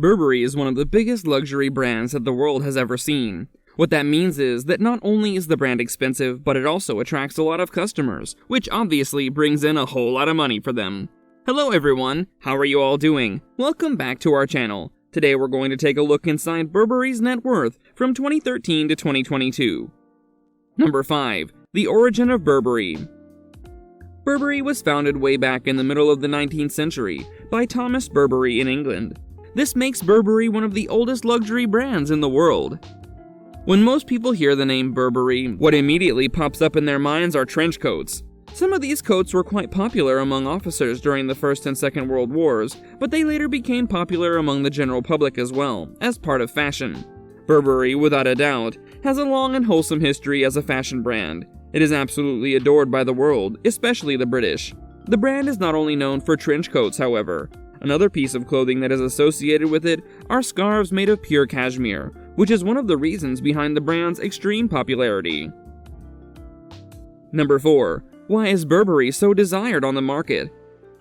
Burberry is one of the biggest luxury brands that the world has ever seen. What that means is that not only is the brand expensive, but it also attracts a lot of customers, which obviously brings in a whole lot of money for them. Hello everyone, how are you all doing? Welcome back to our channel. Today we're going to take a look inside Burberry's net worth from 2013 to 2022. Number 5. The origin of Burberry. Burberry was founded way back in the middle of the 19th century by Thomas Burberry in England. This makes Burberry one of the oldest luxury brands in the world. When most people hear the name Burberry, what immediately pops up in their minds are trench coats. Some of these coats were quite popular among officers during the First and Second World Wars, but they later became popular among the general public as well, as part of fashion. Burberry, without a doubt, has a long and wholesome history as a fashion brand. It is absolutely adored by the world, especially the British. The brand is not only known for trench coats, however. Another piece of clothing that is associated with it are scarves made of pure cashmere, which is one of the reasons behind the brand's extreme popularity. Number 4. Why is Burberry so desired on the market?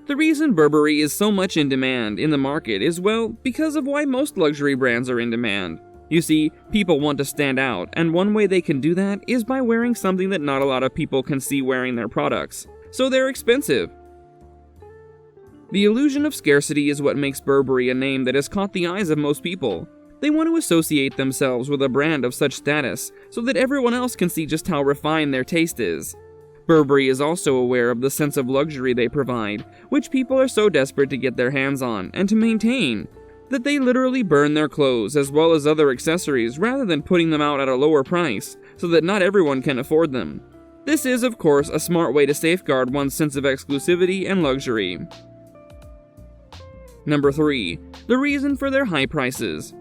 The reason Burberry is so much in demand in the market is, well, because of why most luxury brands are in demand. You see, people want to stand out, and one way they can do that is by wearing something that not a lot of people can see wearing their products. So they're expensive. The illusion of scarcity is what makes Burberry a name that has caught the eyes of most people. They want to associate themselves with a brand of such status so that everyone else can see just how refined their taste is. Burberry is also aware of the sense of luxury they provide, which people are so desperate to get their hands on and to maintain, that they literally burn their clothes as well as other accessories rather than putting them out at a lower price so that not everyone can afford them. This is, of course, a smart way to safeguard one's sense of exclusivity and luxury. Number 3. The reason for their high prices.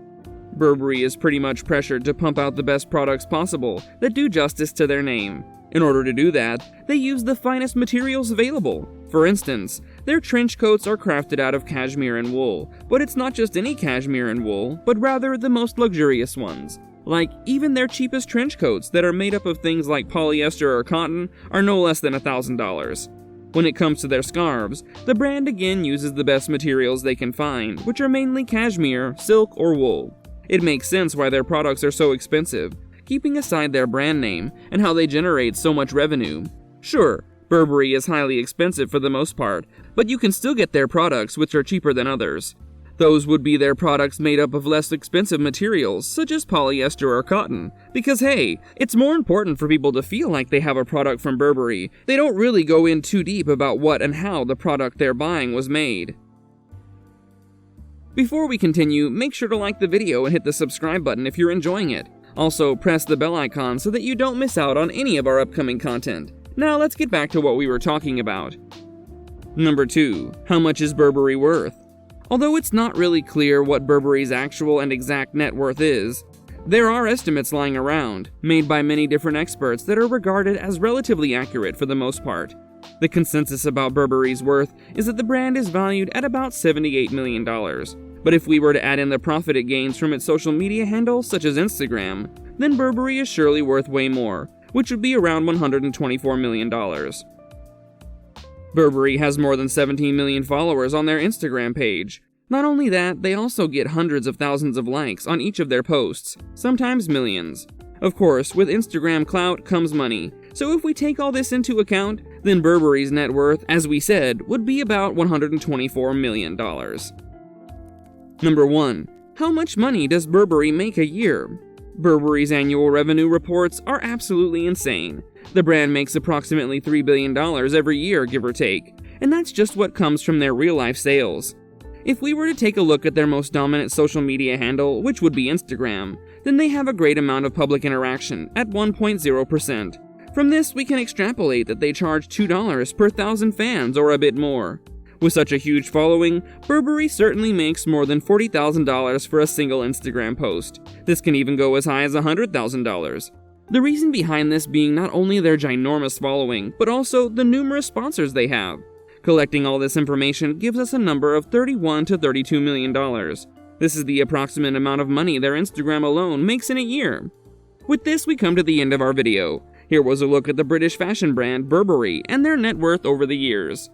Burberry is pretty much pressured to pump out the best products possible that do justice to their name. In order to do that, they use the finest materials available. For instance, their trench coats are crafted out of cashmere and wool, but it's not just any cashmere and wool, but rather the most luxurious ones. Like, even their cheapest trench coats that are made up of things like polyester or cotton are no less than $1,000. When it comes to their scarves, the brand again uses the best materials they can find, which are mainly cashmere, silk, or wool. It makes sense why their products are so expensive, keeping aside their brand name and how they generate so much revenue. Sure, Burberry is highly expensive for the most part, but you can still get their products which are cheaper than others. Those would be their products made up of less expensive materials, such as polyester or cotton. Because hey, it's more important for people to feel like they have a product from Burberry. They don't really go in too deep about what and how the product they're buying was made. Before we continue, make sure to like the video and hit the subscribe button if you're enjoying it. Also, press the bell icon so that you don't miss out on any of our upcoming content. Now let's get back to what we were talking about. Number 2. How much is Burberry worth? Although it's not really clear what Burberry's actual and exact net worth is, there are estimates lying around, made by many different experts that are regarded as relatively accurate for the most part. The consensus about Burberry's worth is that the brand is valued at about $78 million. But if we were to add in the profit it gains from its social media handles such as Instagram, then Burberry is surely worth way more, which would be around $124 million. Burberry has more than 17 million followers on their Instagram page. Not only that, they also get hundreds of thousands of likes on each of their posts, sometimes millions. Of course, with Instagram clout comes money, so if we take all this into account, then Burberry's net worth, as we said, would be about $124 million. Number 1. How much money does Burberry make a year? Burberry's annual revenue reports are absolutely insane. The brand makes approximately $3 billion every year, give or take, and that's just what comes from their real-life sales. If we were to take a look at their most dominant social media handle, which would be Instagram, then they have a great amount of public interaction at 1.0%. From this, we can extrapolate that they charge $2 per 1,000 fans or a bit more. With such a huge following, Burberry certainly makes more than $40,000 for a single Instagram post. This can even go as high as $100,000. The reason behind this being not only their ginormous following, but also the numerous sponsors they have. Collecting all this information gives us a number of $31 to $32 million. This is the approximate amount of money their Instagram alone makes in a year. With this, we come to the end of our video. Here was a look at the British fashion brand Burberry and their net worth over the years.